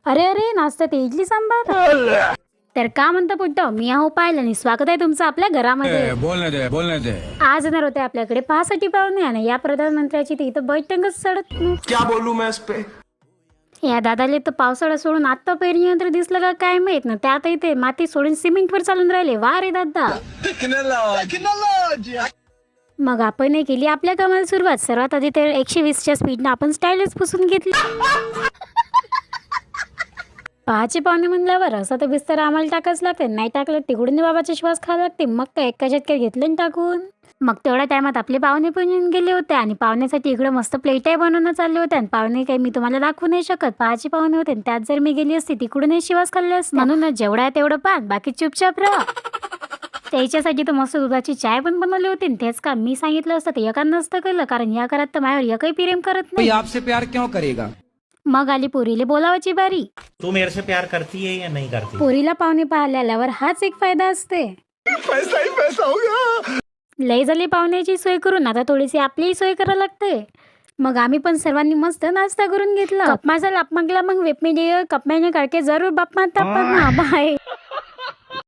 अरे अरे नाश्त्यात इडली सांबार. तर का म्हणता पुट्टो, मी आहो पाहिलं आणि स्वागत आहे तुमचं आपल्या घरामध्ये. बोलने दे. आज येणार होते आपल्याकडे पाहासाठी पाहुणे आणि या प्रधानमंत्र्याची ती इथं बैठकच सडत नाही. क्या बोलूं मैं इस पे? या दादाले तर पावसाळा सोडून आता पेरणी यंत्र दिसलं का काय माहित ना, त्यात इथे माती सोडून सिमेंटवर चालून राहिले. वा रे दादा. मग आपण केली आपल्या कामाला सुरुवात. सर्वात आधी तर 120च्या स्पीडनं आपण स्टाईलच पुसून घेतली. पहाचे पाहुणे म्हणल्यावर असं तर बिस्तर आम्हाला टाकाच लागते, नाही टाकलं तिकडून बाबाचा श्वास खायला लागते. मग काय एका झटक्यात घेतलं आणि टाकून. मग तेवढ्या टायमात आपले पाहुणे पण येऊन गेले होते आणि पाहुण्यासाठी इकडं मस्त प्लेटही बनवणं चालले होते. आणि पाहुणे काही मी तुम्हाला दाखवू नाही शकत, पहाचे पाहुणे होते. त्यात जर मी गेली असती तिकडूनही शिवास खाल्ले असते. म्हणून जेवढा आहे तेवढं पान, बाकी चुपचाप राहा. त्याच्यासाठी तर मस्त दुधाची चाय पण बनवली होती. तेच का मी सांगितलं असतं ते एका नसतं केलं, कारण या घरात तर माझ्यावर एकही प्रेम करत नाही. आपसे प्यार क्यों करेगा? मग आली पोरीले बोलावाची बारी. तू मेरे से प्यार करती है या नहीं करती? पोरीला पाहुणे पाहायला आल्यावर हाच एक फायदा असते. पैसा ही पैसा हो गया. लई झाली पाहुण्याची सोय करून, आता थोडीशी आपलीही सोय करायला लागते. मग आम्ही पण सर्वांनी मस्त नाश्ता करून घेतला. कप माझा लाप मागला मग वेप मीडिया कप मैंने करके जरूर बाप माता बाय.